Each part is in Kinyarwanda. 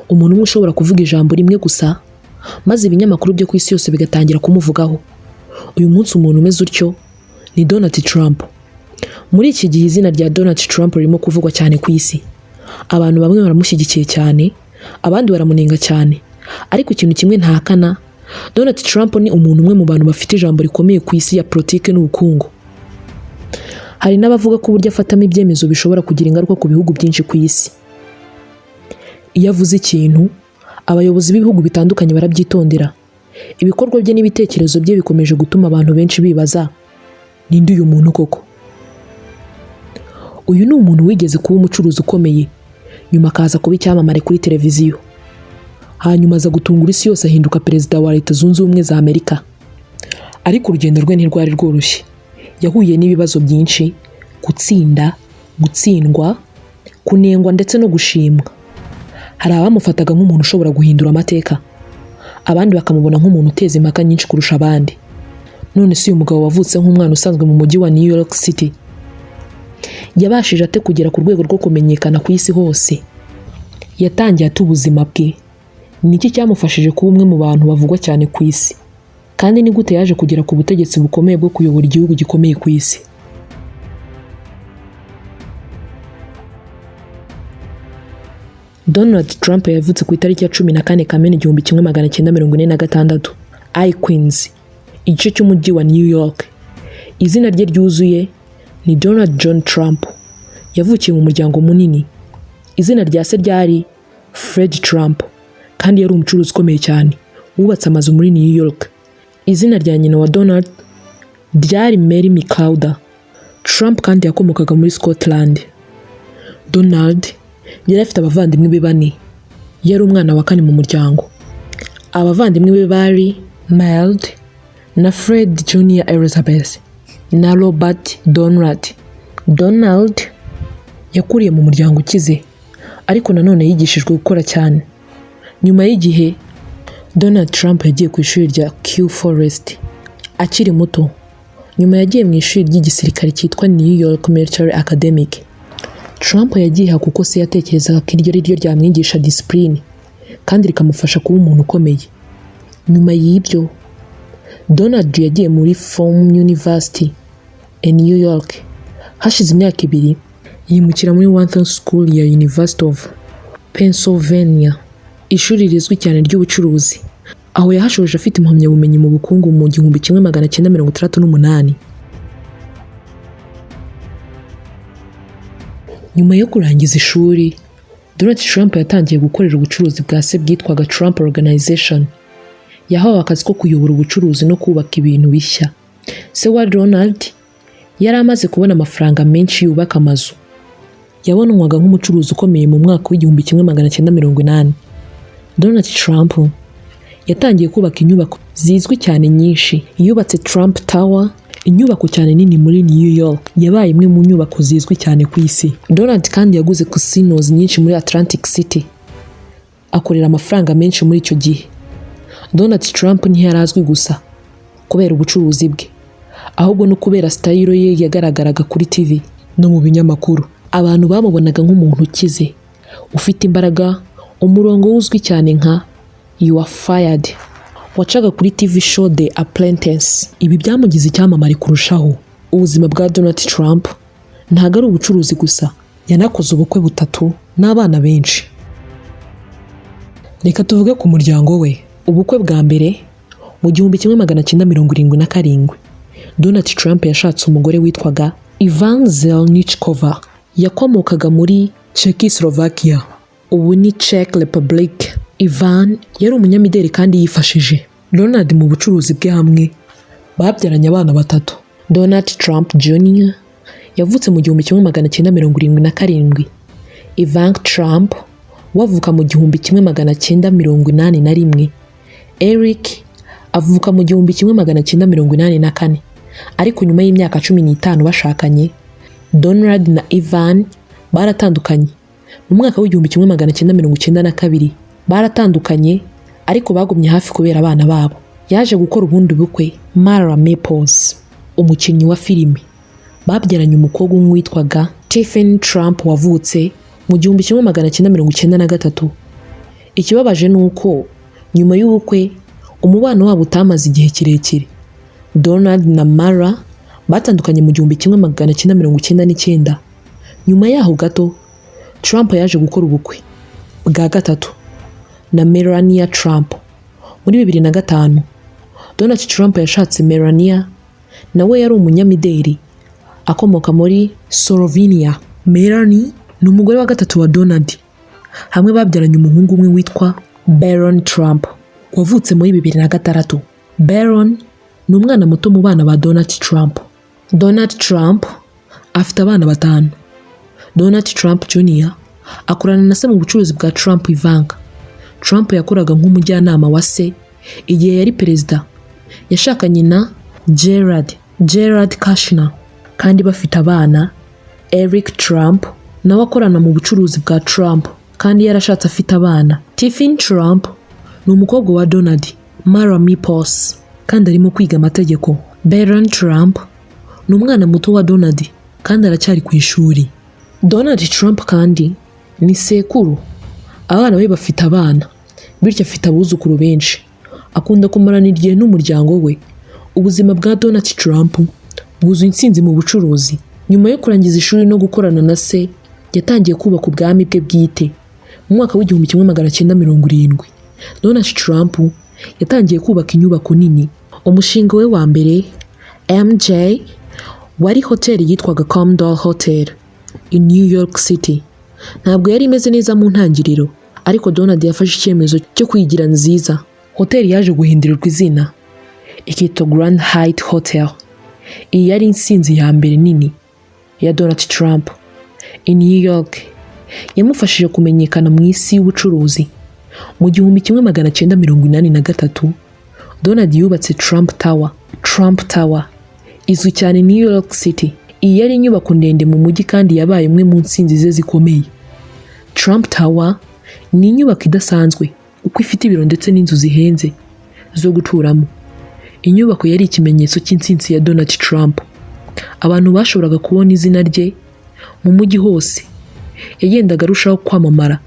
umuntu umwe ushobora kuvuga ijambo rimwe gusa maze ibinyamakuru byo ku isi yose bigatangira kumuvugaho. Uyu munsi umuntu umeze utyo ni Donald Trump. Muri iki gihe izina rya Donald Trump ririmo kuvugwa cyane ku isi. Abantu bamwe baramushyigikiye cyane, abandi baramunenga cyane. Ariko ikintu kimwe ntahakana, Donald Trump ni umuntu umwe mu bantu bafite ijambo rikomeye ku isi ya politiki n'ubukungu. Hari n'abavuga ko uburyo afatamo ibyemezo bishobora kugira ingaruka ku bihugu byinshi ku isi. Iyo avuze ikintu, abayobozi b'ibihugu bitandukanye barabyitondera. Ibikorwa bye n'ibitekerezo bye bikomeje gutuma abantu benshi bibaza, ninde uyu muntu koko? Uyu ni umuntu wigeze kuba umucuruzi ukomeye, nyuma akaza kuba icyamamare kuri televiziyo. Hanyuma aza gutungura isi yose ahinduka perezida wa Leta Zunze Ubumwe za Amerika. Ariko urugendo rwe ntirwari rworoshye. Yahuye n'ibibazo byinshi, gutsinda, gutsindwa, kunengwa ndetse no gushimwa. Hari abamufataga nk'umuntu ushobora guhindura amateka, abandi bakamubona nk'umuntu uteza impaka nyinshi kurusha abandi. None si uyu mugabo wavutse nk'umwana usanzwe mu mujyi wa New York City yabashije ate kugera ku rwego rwo kumenyekana ku isi hose? Yatangiye ate ubuzima bwe? Niki cyamufashije kuba umwe mu bantu bavugwa cyane ku isi? Kandi ni gute yaje kugera ku butegetsi bukomeye bwo kuyobora igihugu gikomeye ku isi? Donald Trump yavutse ku itariki ya 14 Kamena 1946 I Queens, igice cy'umujyi wa New York. Izina rye ryuzuye ni Donald John Trump. Yavukiye mu muryango munini. Izina rya se ryari Fred Trump, kandi yari umucuruzi ukomeye cyane wubatse amazu muri New York. Izina rya nyina wa Donald ryari Mary McLeod. Trump kandi yakomokaga muri Scotland. Donald yari afite abavandimwe be 4. Yari umwana wa 4 mu muryango. Abavandimwe be bari Mild na Fred Jr. Elizabeth na Robert Donald. Donald yakuriye mu muryango ukize, ariko nanone yigishijwe gukora cyane. Nyuma y'igihe, Donald Trump yagiye ku ishuri rya Q Forest akiri muto. Nyuma yagiye mu ishuri ry'igisirikare cyitwa New York Military Academy. Trump yagiye kuko se yatekerezaga ko iryo ryo ryamwigisha discipline kandi rikamufasha kuba umuntu ukomeye. Nyuma y'ibyo, Donald yagiye muri Fordham University in New York. Hashize imyaka 2 yimukira muri Wharton School ya University of Pennsylvania, ishuri rizwi cyane ry'ubucuruzi. Aho yahashoje afite impamyabumenyi mu bukungu mu 1968. Nyuma yo kurangiza ishuri, Donald Trump yatangiye gukorera ubucuruzi bwa se bwitwaga Trump Organization. Yahawe akazi ko kuyobora ubucuruzi no kubaka ibintu bishya. Se wa Donald yari amaze kubona amafaranga menshi yubaka amazu. Yabonwaga nk'umucuruzi ukomeye mu mwaka w'1980. Donald Trump yatangiye kubaka inyubako zizwi cyane nyinshi. Yubatse Trump Tower, inyubako cyane nini muri New York, yabaye imwe mu nyubako zizwi cyane ku isi. Donald kandi yaguze casinos nyinshi muri Atlantic City. Akorera amafaranga menshi muri icyo gihe. Donald Trump ntiyarazwi gusa kubera ubucuruzi bwe, ahubwo no kubera style ye yagaragaraga kuri TV no mu binyamakuru. Abantu bamubonaga nk'umuntu ukize, ufite imbaraga, umurongo uzwi cyane nka You Are Fired wacaga kuri TV show The Apprentice. Ibi byamugize icyamamare kurushaho. Ubuzima bwa Donald Trump ntago ari ubucuruzi gusa, yanakoze ubukwe 3 n'abana benshi. Reka tuvuge ku muryango we. Ubukwe bwa mbere mu 1977, Donald Trump yashatse umugore witwaga Ivan Zelnichkova. Yakomokaga muri Czechoslovakia, ubu ni Czech Republic. Ivan yari umunyamideli kandi yifashije. Donald mu bucuruzi bwe hamwe babyaranye abana 3. Donald Trump Jr. yavutse mu 1977. Ivan Trump wavuka mu 1981. Eric avuka mu 1984. Ariko nyuma y'imyaka 15 bashakanye, Donald na Ivan baratandukanye. Mu mwaka w'1992 baratandukanye, ariko bagumye hafi kubera abana babo. Yaje gukora ubundi bukwe Mara Maples, umukinnyi wa filime. Babyaranye umukobwa umwe witwaga Tiffany Trump wavutse mu 1993. Ikibabaje ni uko nyuma y'ubukwe umubano wabo utamaze igihe kirekire. Donald na Mara batandukanye mu 1999. Nyuma yaho gato Trump yaje gukora ubukwe bwa gatatu na Melania Trump muri 2005. Donald Trump yashatse Melania, nawe yari umunyamideli akomoka muri Slovenia. Melanie ni umugore wa gatatu wa Donald. Hamwe babyaranye umuhungu umwe witwa Barron Trump wavutse muri 2006. Barron ni umwana muto mu bana ba Donald Trump. Donald Trump afite abana 5. Donald Trump Jr. akorana na se mu bucuruzi bwa Trump Ivanka. Trump yakoraga nk'umujyanama wa se igihe yari perezida. Yashakanye na Jared Kushner kandi bafite abana. Eric Trump nawe akorana mu bucuruzi bwa Trump kandi yarashatse afite abana. Tiffany Trump ni umukobwa wa Donald, Mara Meeples, kandi arimo kwiga amategeko. Barron Trump ni umwana muto wa Donald kandi aracyari ku ishuri. Donald Trump kandi ni sekuru. Abana be bafite abana, bityo afite abuzukuru benshi. Akunda kumarana igihe n'umuryango we. Ubuzima bwa Donald Trump bwuzuye intsinzi mu bucuruzi. Nyuma yo kurangiza ishuri no gukorana na se, yatangiye kubaka ubwami bwe bwite. Mu mwaka w'1970, Donald Trump yatangiye kubaka inyubako nini. Umushinga we wa mbere MJ wari hoteli yitwaga Commodore Hotel in New York City. Ntabwo yari imeze neza mu ntangiriro, ariko Donald yafashe icyemezo cyo kwigira nziza. Hoteli yaje guhindurirwa izina ikitwa Grand Hyatt Hotel. Iyi yari intsinzi ya mbere nini ya Donald Trump in New York. Yamufashije kumenyekana mu isi y'ubucuruzi. Mu 1983, Donald yubatse Trump Tower. Trump Tower izwi cyane New York City. Iyi yari inyubako ndende mu mujyi kandi yabaye imwe mu ntsinzi ze zikomeye. Trump Tower ni inyubako idasanzwe uko ifite ibiro ndetse n'inzu zihenze zo guturamo. Inyubako yari ikimenyetso cy'intsinzi ya Donald Trump. Abantu bashoboraga kubona izina rye mu mujyi hose. Yagendaga arushaho kwamamara.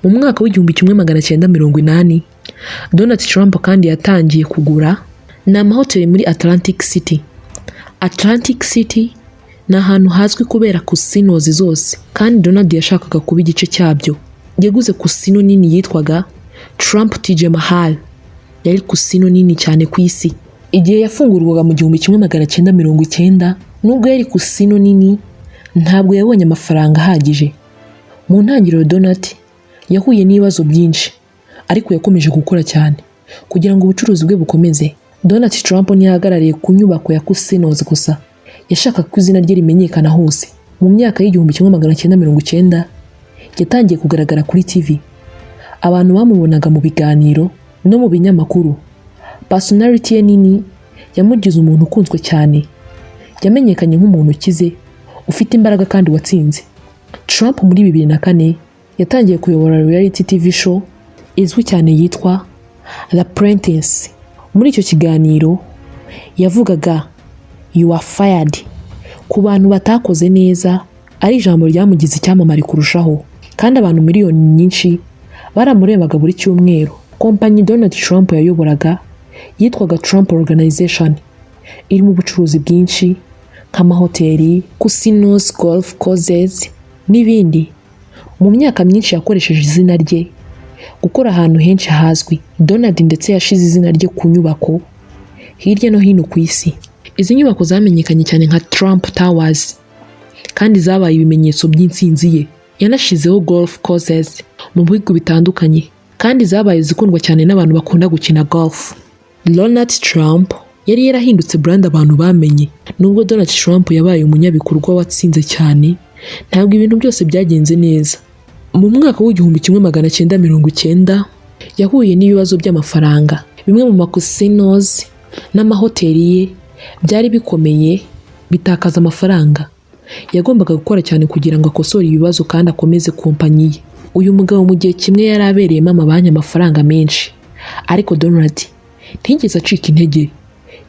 Mu mwaka w'1980, Donald Trump kandi yatangiye kugura n'amahoteli muri Atlantic City. Atlantic City ni ahantu hazwi kubera casinos zose, kandi Donald yashakaga kuba igice cyabyo. Yaguze casino nini yitwaga Trump Taj Mahal. Yari casino nini cyane ku isi. Igihe yafungurwaga mu 1990, nubwo yari casino nini, ntabwo yabonye amafaranga ahagije. Mu ntangiriro Donald yahuye n'ibibazo byinshi, ariko yakomeje gukora cyane kugira ngo ubucuruzi bwe bukomeze. Donald Trump ntiyahagarariye ku nyubako ya casinos gusa, yashakaga ko izina rye rimenyekana hose. Mu myaka y'1990 yatangiye kugaragara kuri TV. Abantu bamubonaga mu biganiro no mu binyamakuru. Personality ye nini yamugize umuntu ukunzwe cyane. Yamenyekanye nk'umuntu ukize, ufite imbaraga kandi watsinze. Trump muri 2004 yatangiye kuyobora reality TV show izwi cyane yitwa The Apprentice. Muri icyo kiganiro yavugaga "You are fired" ku bantu batakoze neza, ari ijambo ryamugize icyamamare kurushaho, kandi abantu miliyoni nyinshi baramurebaga buri cyumweru. Kompanyi Donald Trump yayoboraga yitwaga Trump Organization, iri mu bucuruzi bwinshi nk'amahoteli, casinos, golf courses n'ibindi. Mu myaka myinshi yakoresheje izina rye gukora ahantu henshi hazwi. Donald ndetse yashize izina rye ku nyubako hirya no hino ku isi. Izi nyubako zamenyekanye cyane nka Trump Towers kandi zabaye ibimenyetso by'intsinzi ye. Yanashizeho golf courses mu bihugu bitandukanye kandi zabaye zikundwa cyane n'abantu bakunda gukina golf. Donald Trump yari yarahindutse brand abantu bamenye. Nubwo Donald Trump yabaye umunyabikorwa watsinze cyane, ntabwo ibintu byose byagenze neza. Mu mwaka w'1990 yahuye n'ibibazo by'amafaranga. Bimwe mu casinos n'amahoteli ye byari bikomeye, bitakaza amafaranga. Yagombaga gukora cyane kugira ngo akosore ibibazo kandi akomeze kompanyi ye. Uyu mugabo mu gihe kimwe yari abereyemo amabanki amafaranga menshi, ariko Donald ntigeze acika intege.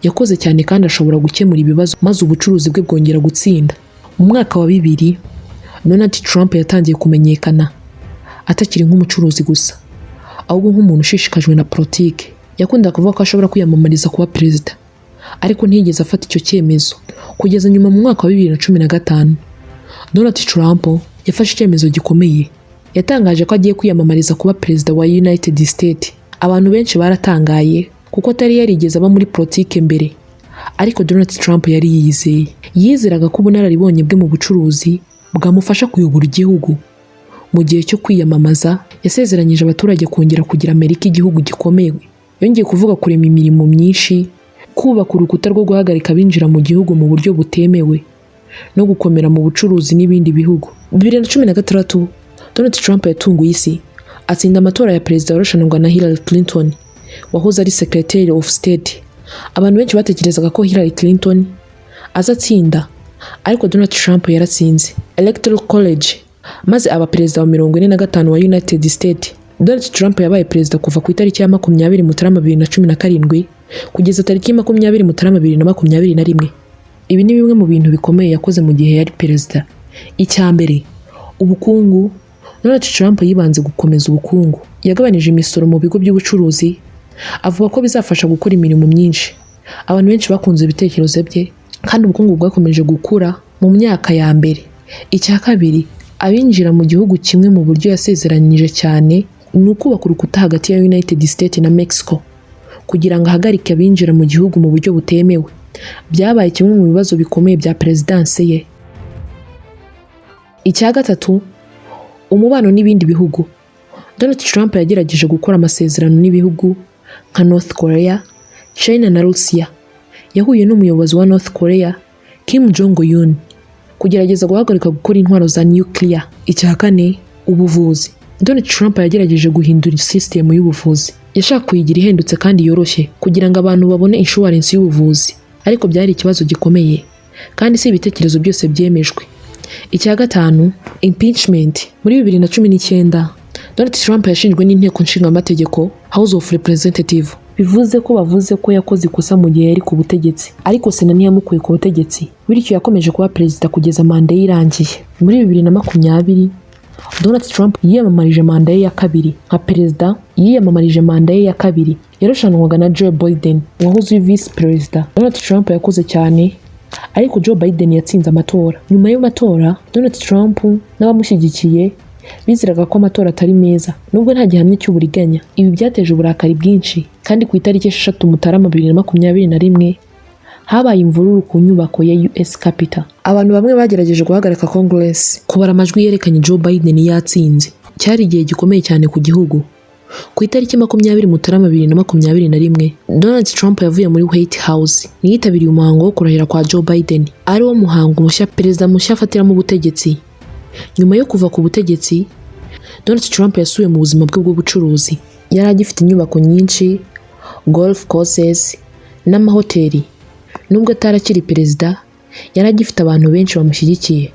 Yakoze cyane kandi ashobora gukemura ibibazo, maze ubucuruzi bwe bwongera gutsinda. Mu mwaka wa 2000, Donald Trump yatangiye kumenyekana atakiri nk'umucuruzi gusa, ahubwo nk'umuntu ushishikajwe na politike. Yakundaga kuvuga ko ashobora kwiyamamariza kuba perezida, ariko ntiyigeze afata icyo cyemezo kugeza nyuma mu mwaka wa 2015. Donald Trump yafashe icyemezo gikomeye. Yatangaje ko agiye kwiyamamariza kuba perezida wa United States. Abantu benshi baratangaye kuko atari yarigeze aba muri politike mbere, ariko Donald Trump yari yizeye. Yizeraga ko ubunararibonye bwe mu bucuruzi bwamufasha kuyobora igihugu. Mu gihe cyo kwiyamamaza yasezeranyije abaturage kongera kugira Amerika igihugu gikomeye. Yongeye kuvuga kurema imirimo myinshi, kubaka urukuta rwo guhagarika abinjira mu gihugu mu buryo butemewe, no gukomera mu bucuruzi n'ibindi bihugu. 2016 Donald Trump yatunguye isi, atsinda amatora ya perezida warushanwaga na Hillary Clinton wahoze ari Secretary of State. Abantu benshi batekerezaga ko Hillary Clinton azatsinda, ariko Donald Trump yaratsinze Electoral College maze aba perezida wa 45 wa United States. Donald Trump yabaye perezida kuva ku itariki ya 20 Mutarama 2017 kugeza tariki 20 Mutarama 2021. Ibi ni bimwe mu bintu bikomeye yakoze mu gihe yari perezida. Icya mbere, ubukungu. Donald Trump yibanze gukomeza ubukungu. Yagabanije imisoro mu bigo by'ubucuruzi, avuga ko bizafasha gukora imirimo myinshi. Abantu benshi bakunze ibitekerezo bye, kandi ubukungu bwakomeje gukura mu myaka ya mbere. Icya kabiri, abinjira mu gihugu kimwe mu buryo yasezeranyije cyane ni ukubaka urukuta hagati ya United States na Mexico kugira ngo ahagarike abinjira mu gihugu mu buryo butemewe. Byabaye kimwe mu bibazo bikomeye bya perezidanse ye. Icya gatatu, umubano n'ibindi bihugu. Donald Trump yagerageje gukora amasezerano n'ibihugu nka North Korea, China na Russia. Yahuye n'umuyobozi wa North Korea, Kim Jong-un, kugerageza guhagarika gukora intwaro za nuclear. Icya kane, ubuvuzi. Donald Trump yagerageje guhindura system y'ubuvuzi. Yashaka kuyigira ihendutse kandi yoroshye kugira ngo abantu babone insurance y'ubuvuzi, ariko byari ikibazo gikomeye kandi si ibitekerezo byose byemejwe. Icya gatanu, impeachment. Muri 2019 Donald Trump yashinjwe n'inteko nshingamategeko House of Representatives, bivuze ko bavuze ko yakoze ikosa mu gihe yari ku butegetsi, ariko Sena ntiyamukuye ku butegetsi, bityo yakomeje kuba perezida kugeza manda ye irangiye. Muri 2020 Donald Trump yiyamamarije manda ye ya kabiri nka perezida. Yiyamamarije manda ye ya kabiri yarushanwaga na Joe Biden wahoze ari vice perezida. Donald Trump yakoze cyane, ariko Joe Biden yatsinze amatora. Nyuma y'amatora Donald Trump n'abamushyigikiye bizeraga ko amatora atari meza nubwo nta gihamya cy'uburiganya. Ibi byateje uburakari bwinshi, kandi ku itariki 6 Mutarama 2021 habaye imvururu ku nyubako ya US Capitol. Abantu bamwe bagerageje guhagarika Congress kubara amajwi yerekanye Joe Biden yatsinze. Cyari igihe gikomeye cyane ku gihugu. Ku itariki 20 Mutarama 2021 Donald Trump yavuye muri White House, niyitabiriye umuhango wo kurahira kwa Joe Biden, ari wo muhango mushya perezida mushya afatiramo ubutegetsi. Nyuma yo kuva ku butegetsi, Donald Trump yasuye mu buzima bwe bw'ubucuruzi. Yari agifite inyubako nyinshi, golf courses n'amahoteli. Nubwo atarakiri perezida, yari agifite abantu benshi bamushyigikiye.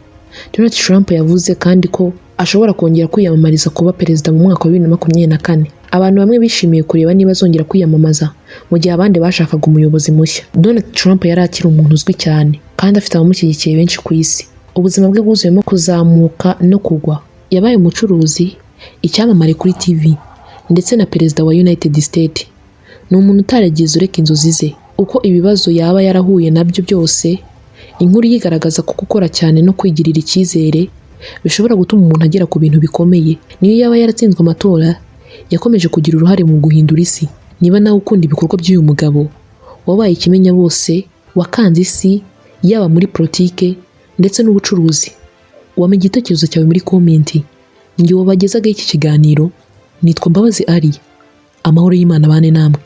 Donald Trump yavuze kandi ko ashobora kongera kwiyamamariza kuba perezida mu mwaka wa 2024. Abantu bamwe bishimiye kureba niba azongera kwiyamamaza mu gihe abandi bashakaga umuyobozi mushya. Donald Trump yari akiri umuntu uzwi cyane kandi afite abamushyigikiye benshi ku isi. Ubuzima bwe bwuzuyemo kuzamuka no kugwa. Yabaye umucuruzi, icyamamare kuri TV, ndetse na perezida wa United States. Ni umuntu utaragize ureka inzozi ze. Uko ibibazo yaba yarahuye nabyo byose, inkuru yigaragaza ko gukora cyane no kwigirira icyizere bishobora gutuma umuntu agera ku bintu bikomeye. Niyo yaba yaratsinzwe amatora, yakomeje kugira uruhare mu guhindura isi. Niba nawe ukunda ibikorwa by'uyu mugabo, wabaye ikimenya bose, wakanze isi, yaba muri politike ndetse n'ubucuruzi, wamenya igitekerezo cyawe muri komenti. Njye wabagezaga iki kiganiro, nitwa Mbabazi Ali. Amahoro y'Imana bane namwe.